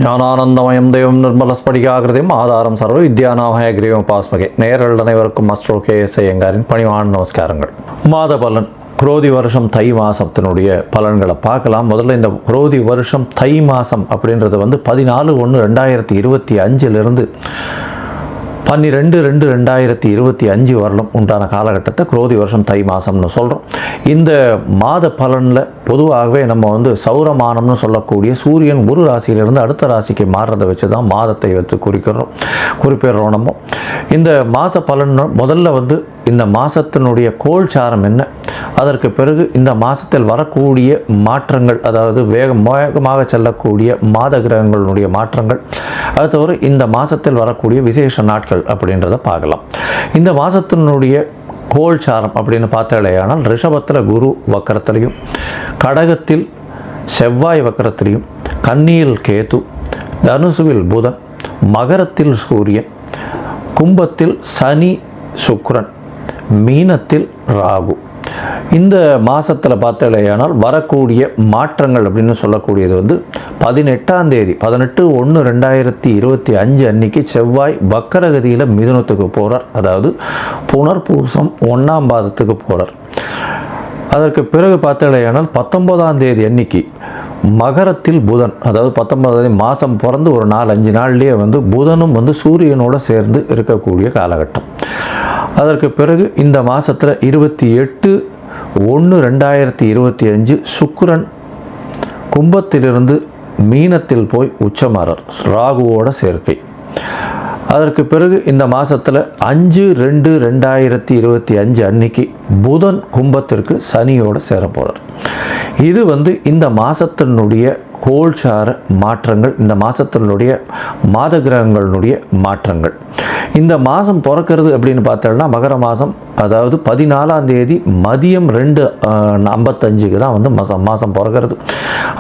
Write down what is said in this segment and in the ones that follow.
ஞானானந்தமயம் தெய்வம் நிர்மலஸ்படிகாகிருதியும் ஆதாரம் சர்வ வித்யாநாமய கிரீவம் பாஸ்மகே நேயர்கள் அனைவருக்கும் அஸ்ட்ரோ KS ஐயங்காரின் பணிவான நமஸ்காரங்கள். மாத பலன் குரோதி வருஷம் தை மாதத்தினுடைய பலன்களை பார்க்கலாம். முதல்ல இந்த குரோதி வருஷம் தை மாதம் அப்படின்றது 14/1/2025 12/2/2025 வரலும் உண்டான காலகட்டத்தை குரோதி வருஷம் தை மாதம்னு சொல்கிறோம். இந்த மாத பலனில் பொதுவாகவே நம்ம சௌரமானம்னு சொல்லக்கூடிய சூரியன் ஒரு ராசியிலிருந்து அடுத்த ராசிக்கு மாறுறதை வச்சு தான் மாதத்தை வைத்து குறிப்பிடுறோம். நம்ம இந்த மாத பலன் முதல்ல இந்த மாதத்தினுடைய கோல்சாரம் என்ன, அதற்கு பிறகு இந்த மாதத்தில் வரக்கூடிய மாற்றங்கள், அதாவது வேகமாக செல்லக்கூடிய மாத கிரகங்களுடைய மாற்றங்கள், அது தவிர இந்த மாதத்தில் வரக்கூடிய விசேஷ நாட்கள் அப்படின்றத பார்க்கலாம். இந்த மாதத்தினுடைய கோல்சாரம் அப்படின்னு பார்த்தாலேயானால் ரிஷபத்தில் குரு வக்கரத்திலையும், கடகத்தில் செவ்வாய் வக்கரத்திலையும், கன்னியில் கேது, தனுசுவில் புதன், மகரத்தில் சூரியன், கும்பத்தில் சனி சுக்கிரன், மீனத்தில் ராகு. இந்த மாதத்தில் பார்த்தாலேயானால் வரக்கூடிய மாற்றங்கள் அப்படின்னு சொல்லக்கூடியது 18ஆம் தேதி 18/1/2025 அன்னைக்கு செவ்வாய் வக்கரகதியில் மிதுனத்துக்கு போகிறார். அதாவது புனர்பூசம் 1ஆம் பாதத்துக்கு போகிறார். அதற்கு பிறகு பார்த்தாலேயானால் 19ஆம் தேதி அன்னைக்கு மகரத்தில் புதன், அதாவது 19ஆம் தேதி மாதம் பிறந்து ஒரு 4-5 நாள்லேயே புதனும் சூரியனோடு சேர்ந்து இருக்கக்கூடிய காலகட்டம். அதற்கு பிறகு இந்த மாதத்தில் 28/1/2025 சுக்கிரன் கும்பத்திலிருந்து மீனத்தில் போய் உச்சமாறார், ராகுவோட சேர்க்கை. அதற்கு பிறகு இந்த மாதத்தில் 5/2/2025 அன்னைக்கு புதன் கும்பத்திற்கு சனியோடு சேர போகிறார். இது இந்த மாதத்தினுடைய கோல்சார மாற்றங்கள், இந்த மாதத்தினுடைய மாத கிரகங்களுடைய மாற்றங்கள். இந்த மாதம் பிறக்கிறது அப்படின்னு பார்த்தோம்னா மகர மாதம், அதாவது 14ஆம் தேதி மதியம் 2:55 தான் மாதம் பிறக்கிறது.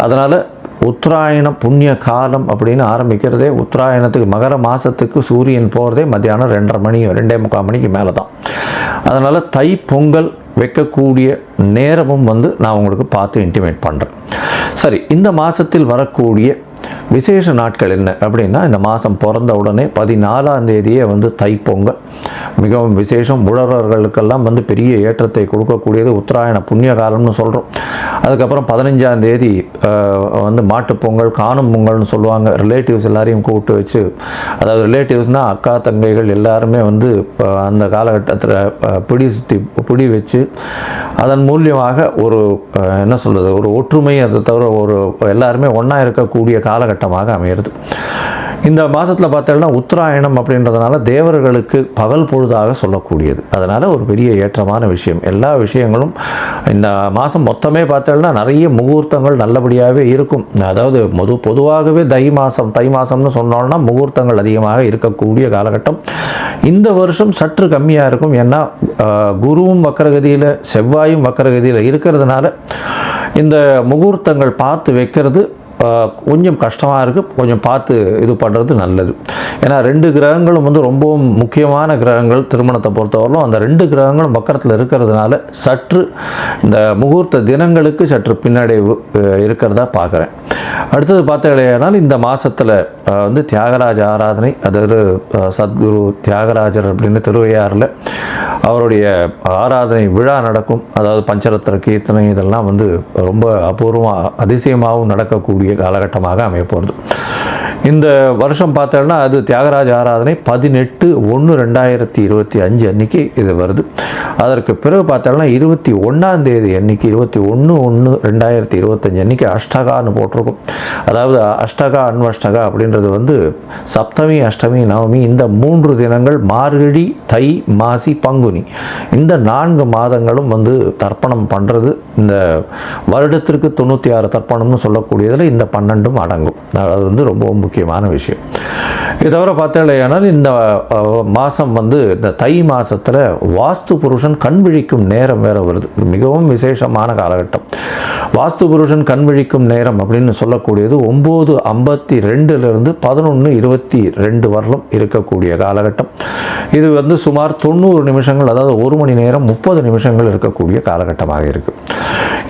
அதனால் உத்தராயணம் புண்ணிய காலம் அப்படின்னு ஆரம்பிக்கிறதே உத்தராயணத்துக்கு மகர மாதத்துக்கு சூரியன் போகிறதே மத்தியானம் 2:30 மணிக்கு மேலே தான். அதனால் தை பொங்கல் வைக்கக்கூடிய நேரமும் நான் உங்களுக்கு பார்த்து இன்டிமேட் பண்ணுறேன். சரி, இந்த மாதத்தில் வரக்கூடிய விசேஷ நாட்கள் என்ன அப்படின்னா, இந்த மாதம் பிறந்த உடனே 14ஆம் தேதியே தைப்பொங்கல் மிகவும் விசேஷம். உழவர்களுக்கெல்லாம் பெரிய ஏற்றத்தை கொடுக்கக்கூடியது உத்தராயண புண்ணிய காலம்னு சொல்கிறோம். அதுக்கப்புறம் 15ஆம் தேதி மாட்டுப்பொங்கல், காணும் பொங்கல்னு சொல்லுவாங்க. ரிலேட்டிவ்ஸ் எல்லாரையும் கூப்பிட்டு வச்சு, அதாவது ரிலேட்டிவ்ஸ்னால் அக்கா தங்கைகள் எல்லாருமே அந்த காலகட்டத்தில் பிடி வச்சு அதன் மூலியமாக ஒரு என்ன சொல்கிறது, ஒரு ஒற்றுமை, அதை தவிர ஒரு எல்லாருமே ஒன்றா இருக்கக்கூடிய காலகட்டமாக அமையிறது. இந்த மாதத்தில் பார்த்தோம்னா உத்தராயணம் அப்படின்றதுனால தேவர்களுக்கு பகல் பொழுதாக சொல்லக்கூடியது. அதனால் ஒரு பெரிய ஏற்றமான விஷயம். எல்லா விஷயங்களும் இந்த மாதம் மொத்தமே பார்த்தோம்னா நிறைய முகூர்த்தங்கள் நல்லபடியாகவே இருக்கும். அதாவது பொதுவாகவே தை மாதம்னு சொன்னோம்னா முகூர்த்தங்கள் அதிகமாக இருக்கக்கூடிய காலகட்டம். இந்த வருஷம் சற்று கம்மியாக இருக்கும். ஏன்னா குருவும் வக்கரகதியில் செவ்வாயும் வக்கரகதியில் இருக்கிறதுனால இந்த முகூர்த்தங்கள் பார்த்து வைக்கிறது கொஞ்சம் கஷ்டமாக இருக்குது. கொஞ்சம் பார்த்து இது பண்ணுறது நல்லது. ஏன்னா 2 கிரகங்களும் ரொம்பவும் முக்கியமான கிரகங்கள் திருமணத்தை பொறுத்தவரையிலும். அந்த 2 கிரகங்களும் வக்கரத்தில் இருக்கிறதுனால சற்று இந்த முகூர்த்த தினங்களுக்கு சற்று பின்னடைவு இருக்கிறதா பார்க்குறேன். அடுத்தது பார்த்தீங்கன்னா இந்த மாதத்தில் தியாகராஜ ஆராதனை, அதாவது சத்குரு தியாகராஜர் அப்படின்னு திருவையாறில் அவருடைய ஆராதனை விழா நடக்கும். அதாவது பஞ்சரத்ன கீர்த்தனை இதெல்லாம் ரொம்ப அபூர்வமாக அதிசயமாகவும் நடக்கக்கூடிய காலகட்டமாக அமைய போகிறது. இந்த வருஷம் பார்த்தோம்னா அது தியாகராஜ ஆராதனை 18/1/2025 அன்னைக்கு இது வருது. அதற்கு பிறகு பார்த்தோம்னா 21ஆம் தேதி அன்னைக்கு 21/1/2025 அன்னைக்கு அஷ்டகான்னு போட்டிருக்கும். அதாவது அஷ்டகா அன்வஷ்டகா அப்படின்றது சப்தமி அஷ்டமி நவமி இந்த 3 தினங்கள் மார்கழி தை மாசி பங்குனி இந்த 4 மாதங்களும் தர்ப்பணம் பண்ணுறது. இந்த வருடத்திற்கு 96 தர்ப்பணம்னு சொல்லக்கூடியதில் இந்த 12ம் அடங்கும். அது ரொம்ப முக்கியமான விஷயம். இது தவிர பார்த்தாலேயானால் இந்த மாதம் இந்த தை மாதத்தில் வாஸ்து புருஷன் கண் விழிக்கும் நேரம் வேறு வருது. இது மிகவும் விசேஷமான காலகட்டம். வாஸ்து புருஷன் கண் விழிக்கும் நேரம் அப்படின்னு சொல்லக்கூடியது 9:52 11:22 வரலும் இருக்கக்கூடிய காலகட்டம். இது சுமார் 90 நிமிஷங்கள், அதாவது 1 மணி நேரம் 30 நிமிஷங்கள் இருக்கக்கூடிய காலகட்டமாக இருக்குது.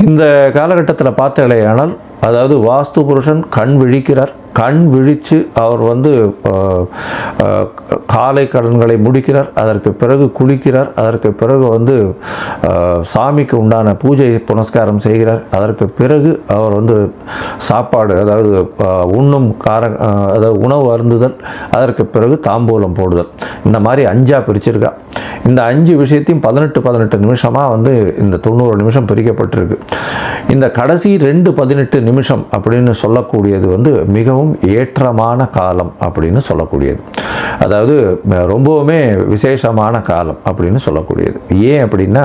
இந்த காலகட்டத்தில் பார்த்தாலேயானால் அதாவது வாஸ்து புருஷன் கண் விழிக்கிறார். கண் விழித்து அவர் வந்து காலை கடன்களை முடிக்கிறார், அதற்கு பிறகு குளிக்கிறார், அதற்கு பிறகு வந்து சாமிக்கு உண்டான பூஜை புனஸ்காரம் செய்கிறார், அதற்கு பிறகு அவர் வந்து சாப்பாடு அதாவது உண்ணும் அதாவது உணவு அருந்துதல், அதற்கு பிறகு தாம்பூலம் போடுதல், இந்த மாதிரி 5ஆக பிரிச்சிருக்கா. இந்த 5 விஷயத்தையும் 18 நிமிஷமாக வந்து இந்த 90 நிமிஷம் பிரிக்கப்பட்டிருக்கு. இந்த கடைசி 18 நிமிஷம் அப்படின்னு சொல்லக்கூடியது வந்து மிகவும் ஏற்றமான காலம் அப்படின்னு சொல்லக்கூடியது. அதாவது ரொம்பவுமே விசேஷமான காலம் அப்படின்னு சொல்லக்கூடியது. ஏன் அப்படின்னா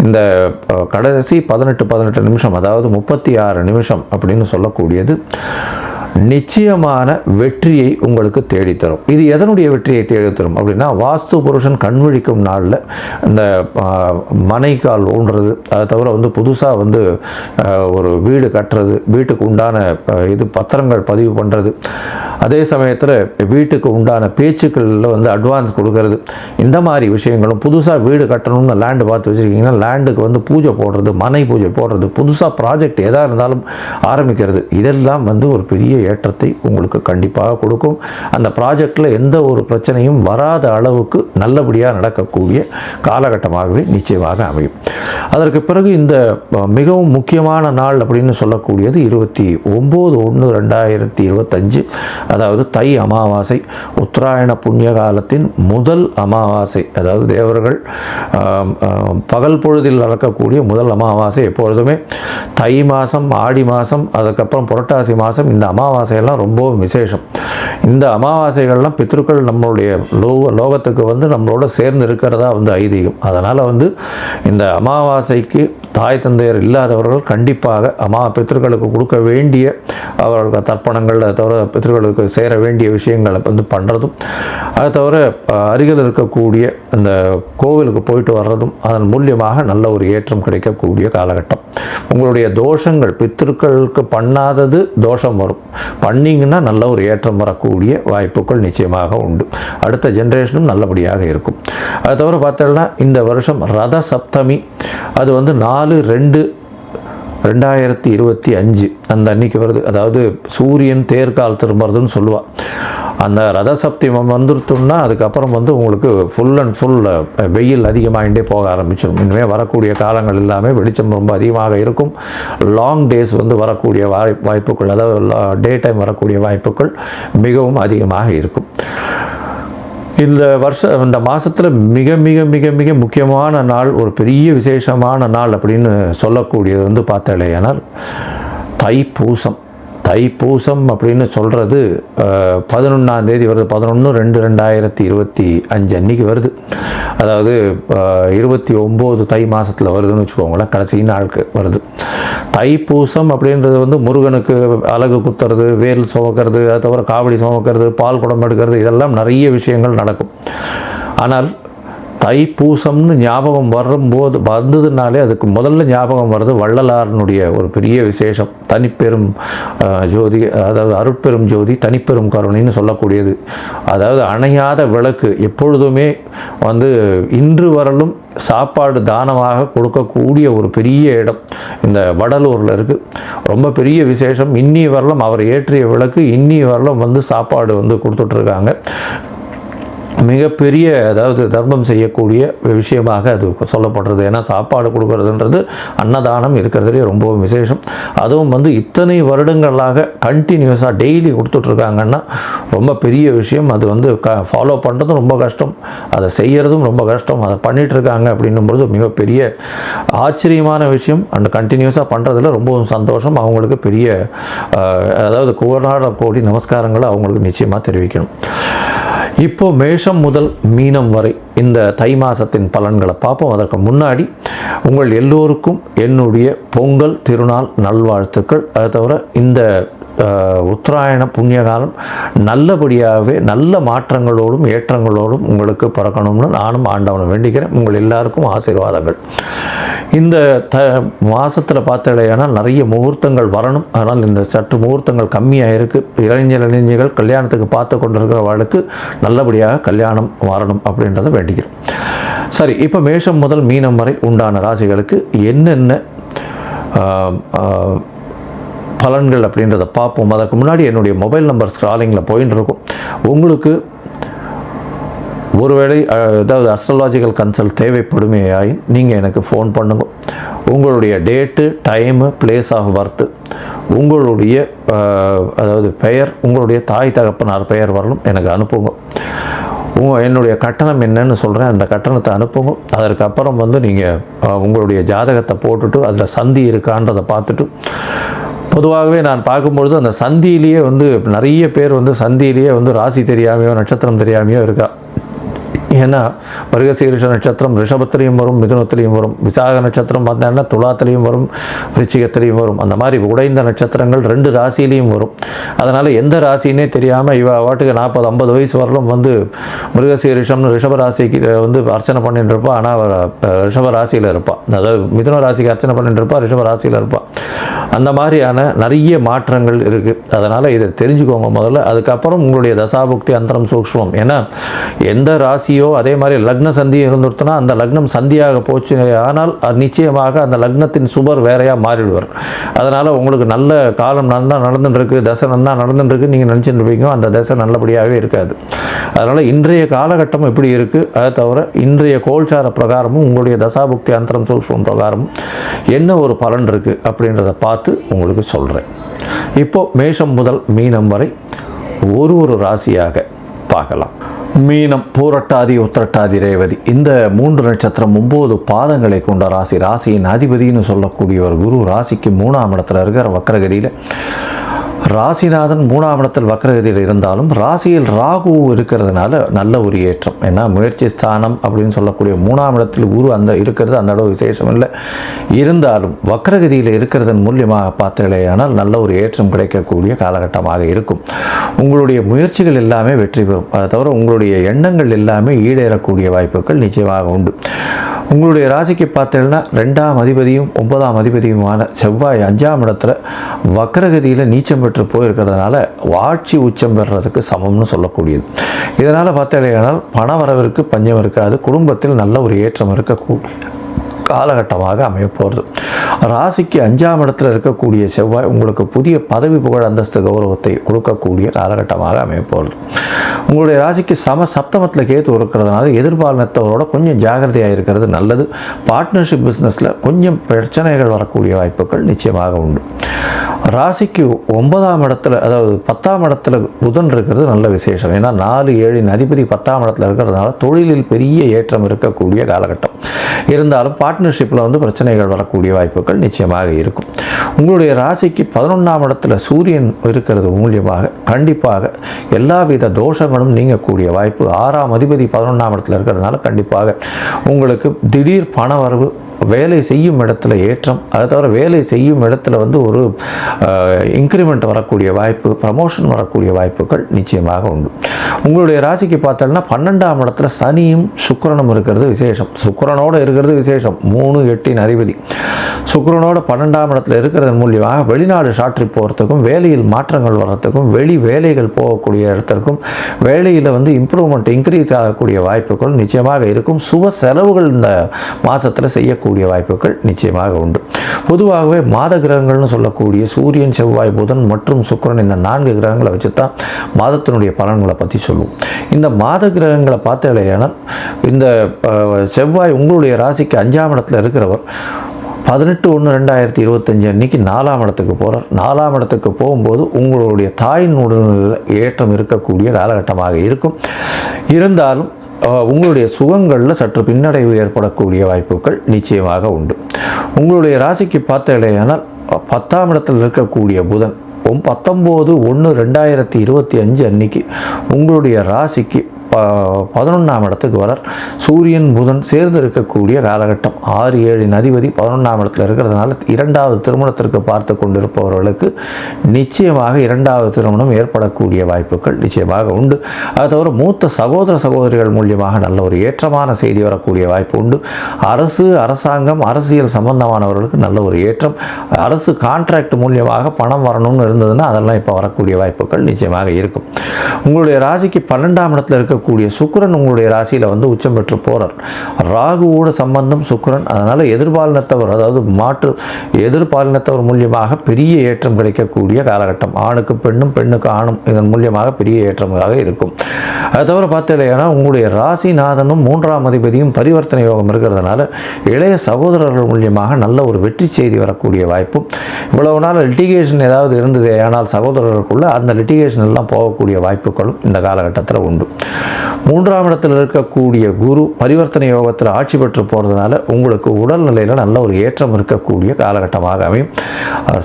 இந்த கடைசி 18 நிமிஷம் அதாவது 36 நிமிஷம் அப்படின்னு சொல்லக்கூடியது நிச்சயமான வெற்றியை உங்களுக்கு தேடித்தரும். இது எதனுடைய வெற்றியை தேடித்தரும் அப்படின்னா, வாஸ்து புருஷன் கண்விழிக்கும் நாளில் இந்த மனைக்கால் ஊன்றது, அதை தவிர வந்து புதுசாக வந்து ஒரு வீடு கட்டுறது, வீட்டுக்கு உண்டான இது பத்திரங்கள் பதிவு பண்ணுறது, அதே சமயத்தில் வீட்டுக்கு உண்டான பேச்சுக்களில் வந்து அட்வான்ஸ் கொடுக்கறது, இந்த மாதிரி விஷயங்களும், புதுசாக வீடு கட்டணும்னு லேண்டு பார்த்து வச்சுருக்கீங்கன்னா லேண்டுக்கு வந்து பூஜை போடுறது, மனை பூஜை போடுறது, புதுசாக ப்ராஜெக்ட் எதாக இருந்தாலும் ஆரம்பிக்கிறது, இதெல்லாம் வந்து ஒரு பெரிய ஏற்றத்தை உங்களுக்கு கண்டிப்பாக கொடுக்கும். அந்த ப்ராஜெக்டில் எந்த ஒரு பிரச்சனையும் வராத அளவுக்கு நல்லபடியாக நடக்கக்கூடிய காலகட்டமாகவே நிச்சயமாக அமையும். அதற்கு பிறகு இந்த மிகவும் முக்கியமான நாள் அப்படின்னு சொல்லக்கூடியது 29/1/2025, அதாவது தை அமாவாசை, உத்தராயண புண்ணிய காலத்தின் முதல் அமாவாசை. அதாவது தேவர்கள் பகல் பொழுதில் நடக்கக்கூடிய முதல் அமாவாசை. எப்பொழுதுமே தை மாதம், ஆடி மாதம், அதுக்கப்புறம் புரட்டாசி மாதம், இந்த அமாவாசையெல்லாம் ரொம்பவும் விசேஷம். இந்த அமாவாசைகள்லாம் பித்ருக்கள் நம்மளுடைய லோகத்துக்கு வந்து நம்மளோட சேர்ந்து இருக்கிறதா வந்து ஐதீகம். அதனால் வந்து இந்த அமாவாசைக்கு தாய் தந்தையர் இல்லாதவர்கள் கண்டிப்பாக பித்ருக்களுக்கு கொடுக்க வேண்டிய அவர்களுக்கு தர்ப்பணங்கள், அதை தவிர பித்ருக்களுக்கு சேர வேண்டிய விஷயங்களை வந்து பண்ணுறதும், அதை தவிர அருகில் இருக்கக்கூடிய இந்த கோவிலுக்கு போயிட்டு வர்றதும் அதன் மூலியமாக நல்ல ஒரு ஏற்றம் கிடைக்கக்கூடிய காலகட்டம். உங்களுடைய தோஷங்கள் பித்ருக்களுக்கு பண்ணாதது தோஷம் வரும், பண்ணிங்கன்னா நல்ல ஒரு ஏற்றம் வரக்கூடிய வாய்ப்புகள் நிச்சயமாக உண்டு. அடுத்த ஜென்ரேஷனும் நல்லபடியாக இருக்கும். அதை தவிர பார்த்தோம்னா இந்த வருஷம் ரத சப்தமி, அது வந்து 4/2/2025 அந்த அன்னைக்கு வருது. அதாவது சூரியன் தேர்கால் திரும்புறதுன்னு சொல்லுவாள். அந்த ரத சப்தமம் வந்துருத்தோம்னா அதுக்கப்புறம் வந்து உங்களுக்கு ஃபுல் அண்ட் ஃபுல் வெயில் அதிகமாகிட்டே போக ஆரம்பிச்சிடும். இனிமேல் வரக்கூடிய காலங்கள் எல்லாமே வெளிச்சம் ரொம்ப அதிகமாக இருக்கும். லாங் டேஸ் வந்து வரக்கூடிய வாய்ப்புகள், அதாவது டே டைம் வரக்கூடிய வாய்ப்புகள் மிகவும் அதிகமாக இருக்கும். இந்த மாதத்தில் மிக மிக மிக மிக முக்கியமான நாள், ஒரு பெரிய விசேஷமான நாள் அப்படின்னு சொல்லக்கூடியது வந்து பார்த்தாலேயானால் தைப்பூசம். தைப்பூசம் அப்படின்னு சொல்கிறது 11ஆம் தேதி வருது. 11/2/2025 அன்றைக்கி வருது. அதாவது 29 தை மாதத்தில் வருதுன்னு வச்சுக்கோங்களேன், கடைசி நாளுக்கு வருது. தைப்பூசம் அப்படின்றது வந்து முருகனுக்கு அலகு குத்துறது, வேல் சுமக்கிறது, அதை தவிர காவடி சுமக்கிறது, பால் குடம் எடுக்கிறது, இதெல்லாம் நிறைய விஷயங்கள் நடக்கும். ஆனால் தைப்பூசம்னு ஞாபகம் வந்ததுனாலே அதுக்கு முதல்ல ஞாபகம் வர்றது வள்ளலாரனுடைய ஒரு பெரிய விசேஷம், தனிப்பெரும் ஜோதி, அதாவது அருட்பெரும் ஜோதி தனிப்பெரும் கருணைன்னு சொல்லக்கூடியது. அதாவது அணையாத விளக்கு, எப்பொழுதுமே வந்து இன்று வரலும் சாப்பாடு தானமாக கொடுக்கக்கூடிய ஒரு பெரிய இடம் இந்த வடலூரில் இருக்குது. ரொம்ப பெரிய விசேஷம். இன்னி வரலும் அவர் ஏற்றிய விளக்கு இன்னி வரலும் வந்து சாப்பாடு வந்து கொடுத்துட்ருக்காங்க. மிகப்பெரிய அதாவது தர்மம் செய்யக்கூடிய விஷயமாக அது சொல்லப்படுறது. ஏன்னா சாப்பாடு கொடுக்கறதுன்றது அன்னதானம் இருக்கிறதுலே ரொம்பவும் விசேஷம். அதுவும் வந்து இத்தனை வருடங்களாக கண்டினியூஸாக டெய்லி கொடுத்துட்ருக்காங்கன்னா ரொம்ப பெரிய விஷயம். அது வந்து ஃபாலோ பண்ணுறதும் ரொம்ப கஷ்டம், அதை செய்கிறதும் ரொம்ப கஷ்டம். அதை பண்ணிகிட்ருக்காங்க அப்படின்னும்பொழுது மிகப்பெரிய ஆச்சரியமான விஷயம். அண்ட் கண்டினியூஸாக பண்ணுறதுல ரொம்பவும் சந்தோஷம். அவங்களுக்கு பெரிய அதாவது கோடி நமஸ்காரங்களை அவங்களுக்கு நிச்சயமாக தெரிவிக்கணும். இப்போது மேஷம் முதல் மீனம் வரை இந்த தை மாதத்தின் பலன்களை பார்ப்போம். அதற்கு முன்னாடி உங்கள் எல்லோருக்கும் என்னுடைய பொங்கல் திருநாள் நல்வாழ்த்துக்கள். அதை தவிர இந்த உத்தராயண புண்ணியகாலம் நல்லபடியாகவே நல்ல மாற்றங்களோடும் ஏற்றங்களோடும் உங்களுக்கு பிறக்கணும்னு நானும் ஆண்டவனை வேண்டிக்கிறேன். உங்கள் எல்லாருக்கும் ஆசீர்வாதங்கள். இந்த மாதத்தில் பார்த்தாலேயானால் நிறைய முகூர்த்தங்கள் வரணும். ஆனால் இந்த சற்று முகூர்த்தங்கள் கம்மியாக இருக்குது. இளைஞர்கள் கல்யாணத்துக்கு பார்த்து கொண்டிருக்கிறவர்களுக்கு நல்லபடியாக கல்யாணம் வரணும் அப்படின்றத வேண்டிக்கிறேன். சரி, இப்போ மேஷம் முதல் மீனம் வரை உண்டான ராசிகளுக்கு என்னென்ன பலன்கள் அப்படின்றத பார்ப்போம். அதற்கு முன்னாடி என்னுடைய மொபைல் நம்பர் ஸ்க்ராலிங்கில் போயின்னு இருக்கும். உங்களுக்கு ஒருவேளை ஏதாவது அஸ்ட்ராலாஜிக்கல் கன்சல்ட் தேவைப்படுமையாயின் நீங்கள் எனக்கு ஃபோன் பண்ணுங்க. உங்களுடைய date, time, place of birth, உங்களுடைய அதாவது பெயர், உங்களுடைய தாய் தகப்பனார் பெயர் வரலும் எனக்கு அனுப்புங்க. என்னுடைய கட்டணம் என்னன்னு சொல்கிறேன், அந்த கட்டணத்தை அனுப்புங்க. அதற்கப்புறம் நீங்கள் உங்களுடைய ஜாதகத்தை போட்டுட்டு அதில் சந்தி இருக்கான்றதை பார்த்துட்டு, பொதுவாகவே நான் பார்க்கும்பொழுது அந்த சந்தியிலேயே நிறைய பேர் சந்தியிலேயே ராசி தெரியாமையோ நட்சத்திரம் தெரியாமையோ இருக்கா. ஏன்னா மிருகசீரிஷ நட்சத்திரம் ரிஷபத்திலையும் வரும், மிதுனத்திலையும் வரும். விசாக நட்சத்திரம் பார்த்தீங்கன்னா துலாத்திலையும் வரும், விருச்சிகத்திலையும் வரும். அந்த மாதிரி உடைந்த நட்சத்திரங்கள் 2 ராசியிலையும் வரும். அதனால் எந்த ராசினே தெரியாமல் இவ வாட்டுக்கு 40-50 வயசு வரலும் மிருகசீரிஷம்னு ரிஷப ராசிக்கு அர்ச்சனை பண்ணிட்டு இருப்பா. ஆனால் ரிஷப ராசியில் இருப்பாள். அதாவது மிதுன ராசிக்கு அர்ச்சனை பண்ணிட்டு இருப்பா, ரிஷப ராசியில் இருப்பாள். அந்த மாதிரியான நிறைய மாற்றங்கள் இருக்குது. அதனால் இதை தெரிஞ்சுக்கோங்க முதல்ல. அதுக்கப்புறம் உங்களுடைய தசாபுக்தி அந்தரம் சூக்ஷ்மம். ஏன்னா எந்த ராசியோ அதே மாதிரி லக்ன சந்தி இருந்துருத்துனா அந்த லக்னம் சந்தியாக போச்சு ஆனால் நிச்சயமாக அந்த லக்னத்தின் சுபர் வேறையாக மாறிடுவார். அதனால் உங்களுக்கு நல்ல காலம் நல்லா நடந்துட்டுருக்கு, தசை நல்லா நடந்துட்டுருக்கு நீங்கள் நினச்சிட்டு இருப்பீங்க, அந்த தசை நல்லபடியாகவே இருக்காது. அதனால் இன்றைய காலகட்டம் எப்படி இருக்குது, அதை தவிர இன்றைய கோல்சார பிரகாரமும் உங்களுடைய தசாபுக்தி அந்தரம் சூக்ஷ்மம் பிரகாரமும் என்ன ஒரு பலன் இருக்குது அப்படின்றத பார்த்து உங்களுக்கு சொல்கிறேன். இப்போது மேஷம் முதல் மீனம் வரை ஒரு ராசியாக பார்க்கலாம். மீனம், பூரட்டாதி, உத்திரட்டாதி, ரேவதி, இந்த 3 நட்சத்திரம் 9 பாதங்களை கொண்ட ராசி. ராசியின் அதிபதினு சொல்லக்கூடிய ஒரு குரு ராசிக்கு 3ஆம் இடத்துல இருக்கிற வக்ரகதியில். ராசிநாதன் 3ஆம் இடத்தில் வக்ரகதியில் இருந்தாலும் ராசியில் ராகு இருக்கிறதுனால நல்ல ஒரு ஏற்றம். ஏன்னா முயற்சி ஸ்தானம் அப்படின்னு சொல்லக்கூடிய 3ஆம் இடத்தில் குரு இருக்கிறது அந்த அளவு விசேஷம் இல்லை. இருந்தாலும் வக்ரகதியில் இருக்கிறதன் மூலியமாக பார்த்தீங்களேயானால் நல்ல ஒரு ஏற்றம் கிடைக்கக்கூடிய காலகட்டமாக இருக்கும். உங்களுடைய முயற்சிகள் எல்லாமே வெற்றி பெறும். அதை தவிர உங்களுடைய எண்ணங்கள் எல்லாமே ஈடேறக்கூடிய வாய்ப்புகள் நிச்சயமாக உண்டு. உங்களுடைய ராசிக்கு பார்த்தீங்கன்னா 2ஆம் அதிபதியும் 9ஆம் அதிபதியுமான செவ்வாய் 5ஆம் இடத்துல வக்ரகதியில் நீச்சம் பெற்று போயிருக்கிறதுனால ஆட்சி உச்சம் பெறுறதுக்கு சமம்னு சொல்லக்கூடியது. இதனால் பார்த்தீங்கன்னா பண வரவிற்கு பஞ்சம் இருக்காது. குடும்பத்தில் நல்ல ஒரு ஏற்றம் இருக்கக்கூடிய காலகட்டமாக அமைய போகிறது. ராசிக்கு 5ஆம் இடத்துல இருக்கக்கூடிய செவ்வாய் உங்களுக்கு புதிய பதவி, புகழ், அந்தஸ்து, கௌரவத்தை கொடுக்கக்கூடிய காலகட்டமாக அமைய போகிறது. உங்களுடைய ராசிக்கு சப்தமத்தில் கேத்து இருக்கிறதுனால எதிர்பாலினத்தவரோட கொஞ்சம் ஜாகிரதையாக இருக்கிறது நல்லது. பார்ட்னர்ஷிப் பிஸ்னஸில் கொஞ்சம் பிரச்சனைகள் வரக்கூடிய வாய்ப்புகள் நிச்சயமாக உண்டு. ராசிக்கு 9ஆம் இடத்துல அதாவது 10ஆம் இடத்துல புதன் இருக்கிறது நல்ல விசேஷம். ஏன்னா 4, 7 அதிபதி 10ஆம் இடத்துல இருக்கிறதுனால தொழிலில் பெரிய ஏற்றம் இருக்கக்கூடிய காலகட்டம். இருந்தாலும் பார்ட்னர்ஷிப்பில் பிரச்சனைகள் வரக்கூடிய வாய்ப்புகள் நிச்சயமாக இருக்கும். உங்களுடைய ராசிக்கு 11ஆம் இடத்துல சூரியன் இருக்கிறது மூலியமாக கண்டிப்பாக எல்லாவித தோஷங்களும் நீங்கக்கூடிய வாய்ப்பு. 6ஆம் அதிபதி 11ஆம் இடத்துல இருக்கிறதுனால கண்டிப்பாக உங்களுக்கு திடீர் பண வரவு, வேலை செய்யும் இடத்துல ஏற்றம், அதை தவிர வேலை செய்யும் இடத்துல ஒரு இன்க்ரிமெண்ட் வரக்கூடிய வாய்ப்பு, ப்ரமோஷன் வரக்கூடிய வாய்ப்புகள் நிச்சயமாக உண்டு. உங்களுடைய ராசிக்கு பார்த்தோம்னா 12ஆம் இடத்துல சனியும் சுக்கிரனும் இருக்கிறது விசேஷம். சுக்கிரனோடு இருக்கிறது விசேஷம். 3, 8 அதிபதி சுக்கிரனோட 12ஆம் இடத்துல இருக்கிறது மூலியமாக வெளிநாடு ஷார்ட் ட்ரிப் போகிறதுக்கும், வேலையில் மாற்றங்கள் வர்றதுக்கும், வெளி வேலைகள் போகக்கூடிய இடத்திற்கும், வேலையில் இம்ப்ரூவ்மெண்ட் இன்க்ரீஸ் ஆகக்கூடிய வாய்ப்புகள் நிச்சயமாக இருக்கும். சுப செலவுகள் இந்த மாதத்தில் செய்யக்கூடிய வாய்ப்புகள் நிச்சயமாக உண்டு. பொதுவாகவே மாத கிரகங்கள்னு சொல்லக்கூடிய சூரியன், செவ்வாய், புதன் மற்றும் சுக்கிரன் இந்த 4 கிரகங்களை வச்சு தான் மாதத்தினுடைய பலன்களை பற்றி சொல்லுவோம். இந்த மாத கிரகங்களை பார்த்தீங்கன்னா இந்த செவ்வாய் உங்களுடைய ராசிக்கு 5ஆம் இடத்துல இருக்கிறவர் 18/1/2025 அன்னைக்கு 4ஆம் இடத்துக்கு போகிறார். 4ஆம் இடத்துக்கு போகும்போது உங்களுடைய தாயின் உடல்நிலையில் ஏற்றம் இருக்கக்கூடிய காலகட்டமாக இருக்கும். இருந்தாலும் உங்களுடைய சுகங்களில் சற்று பின்னடைவு ஏற்படக்கூடிய வாய்ப்புகள் நிச்சயமாக உண்டு. உங்களுடைய ராசிக்கு பார்த்தீங்கன்னா 10ஆம் இடத்தில் இருக்கக்கூடிய புதன் 19/1/2025 அன்னைக்கு உங்களுடைய ராசிக்கு 11ஆம் இடத்துக்கு வரார். சூரியன் புதன் சேர்ந்து இருக்கக்கூடிய காலகட்டம். 6, 7 அதிபதி 11ஆம் இடத்துல இருக்கிறதுனால 2வது திருமணத்திற்கு பார்த்து கொண்டிருப்பவர்களுக்கு நிச்சயமாக 2வது திருமணம் ஏற்படக்கூடிய வாய்ப்புகள் நிச்சயமாக உண்டு. அது தவிர மூத்த சகோதர சகோதரிகள் மூலியமாக நல்ல ஒரு ஏற்றமான செய்தி வரக்கூடிய வாய்ப்பு உண்டு. அரசு, அரசாங்கம், அரசியல் சம்பந்தமானவர்களுக்கு நல்ல ஒரு ஏற்றம். அரசு கான்ட்ராக்ட் மூலியமாக பணம் வரணும்னு இருந்ததுன்னா அதெல்லாம் இப்போ வரக்கூடிய வாய்ப்புகள் நிச்சயமாக இருக்கும். உங்களுடைய ராசிக்கு 12ஆம் இடத்துல இருக்கக்கூடிய இருக்கக்கூடிய சுக்கிரன் உங்களுடைய ராசியில் வந்து உச்சம் பெற்று போகிறார். ராகுவோட சம்பந்தம் சுக்கிரன், அதனால் எதிர்பாலினத்தவர், அதாவது எதிர்பாலினத்தவர் மூலியமாக பெரிய ஏற்றம் கிடைக்கக்கூடிய காலகட்டம். ஆணுக்கு பெண்ணும், பெண்ணுக்கு ஆணும், இதன் மூலியமாக பெரிய ஏற்றமாக இருக்கும். அதை தவிர பார்த்தீங்கன்னா உங்களுடைய ராசிநாதனும் 3ஆம் அதிபதியும் பரிவர்த்தனை யோகம் இருக்கிறதுனால இளைய சகோதரர்கள் மூலியமாக நல்ல ஒரு வெற்றி செய்தி வரக்கூடிய வாய்ப்பும், இவ்வளவு நாள் லிட்டிகேஷன் ஏதாவது இருந்தது ஆனால் சகோதரர்களுக்குள்ள அந்த லிட்டிகேஷன் எல்லாம் போகக்கூடிய வாய்ப்புகளும் இந்த காலகட்டத்தில் உண்டு. 3ஆம் இடத்தில் இருக்கக்கூடிய குரு பரிவர்த்தனை யோகத்தில் ஆட்சி பெற்று போகிறதுனால உங்களுக்கு உடல்நிலையில் நல்ல ஒரு ஏற்றம் இருக்கக்கூடிய காலகட்டமாக அமையும்.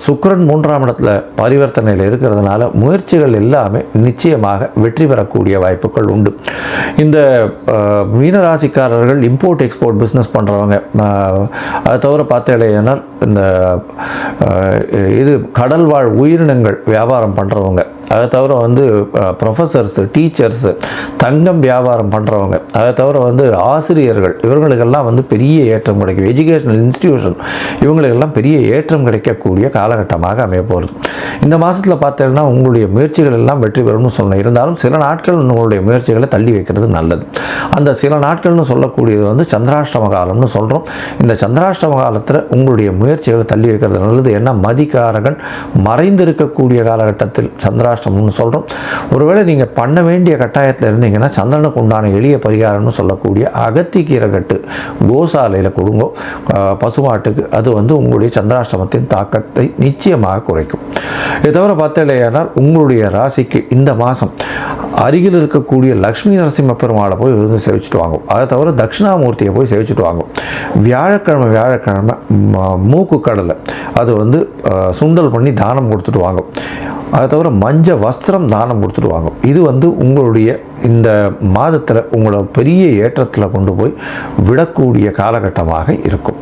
சுக்கிரன் 3ஆம் இடத்துல பரிவர்த்தனையில் இருக்கிறதுனால முயற்சிகள் எல்லாமே நிச்சயமாக வெற்றி பெறக்கூடிய வாய்ப்புகள் உண்டு. இந்த மீனராசிக்காரர்கள் இம்போர்ட் எக்ஸ்போர்ட் பிஸ்னஸ் பண்ணுறவங்க, அதை தவிர பார்த்தீங்கன்னா இந்த கடல் வாழ் உயிரினங்கள் வியாபாரம் பண்ணுறவங்க, அதை தவிர வந்து ப்ரொஃபஸர்ஸு, டீச்சர்ஸு, தங்கம் வியாபாரம் பண்ணுறவங்க, அதை தவிர வந்து ஆசிரியர்கள், இவங்களுக்கெல்லாம் வந்து பெரிய ஏற்றம் கிடைக்கும். எஜுகேஷனல் இன்ஸ்டிடியூஷன், இவங்களுக்கெல்லாம் பெரிய ஏற்றம் கிடைக்கக்கூடிய காலகட்டமாக அமைய போகிறது. இந்த மாதத்தில் பார்த்தீங்கன்னா உங்களுடைய முயற்சிகள் எல்லாம் வெற்றி பெறும்னு சொன்னேன். இருந்தாலும் சில நாட்கள் உங்களுடைய முயற்சிகளை தள்ளி வைக்கிறது நல்லது. அந்த சில நாட்கள்னு சொல்லக்கூடியது வந்து சந்திராஷ்டம காலம்னு சொல்கிறோம். இந்த சந்திராஷ்டம காலத்தில் உங்களுடைய முயற்சிகளை தள்ளி வைக்கிறது நல்லது. ஏன்னா மதிகாரகன் மறைந்திருக்கக்கூடிய காலகட்டத்தில் சந்திராஷ்டமம்னு சொல்கிறோம். ஒருவேளை நீங்கள் பண்ண வேண்டிய கட்டாயத்தில் இருந்தீங்கன்னா சந்திரனுக்கு உண்டான எளிய பரிகாரம்னு சொல்லக்கூடிய அகத்திக்கீரை கட்டு கோசாலையில் கொடுங்கோ பசுமாட்டுக்கு. அது வந்து உங்களுடைய சந்திராஷ்டமத்தின் தாக்கத்தை நிச்சயமாக குறைக்கும். இதை தவிர பார்த்தீங்கன்னா உங்களுடைய ராசிக்கு இந்த மாதம் அருகில் இருக்கக்கூடிய லக்ஷ்மி நரசிம்ம பெருமாளை போய் விருந்து சேவிச்சுட்டு வாங்கும். அதை தவிர தட்சிணாமூர்த்தியை போய் சேவிச்சுட்டு வாங்கும். வியாழக்கிழமை மூக்கு கடலை அது வந்து சுண்டல் பண்ணி தானம் கொடுத்துட்டு வாங்கும். அதை தவிர மஞ்சள் வஸ்திரம் தானம் கொடுத்துட்டு வாங்கும். இது வந்து உங்களுடைய இந்த மாதத்தில் உங்களை பெரிய ஏற்றத்தில் கொண்டு போய் விடக்கூடிய காலகட்டமாக இருக்கும்.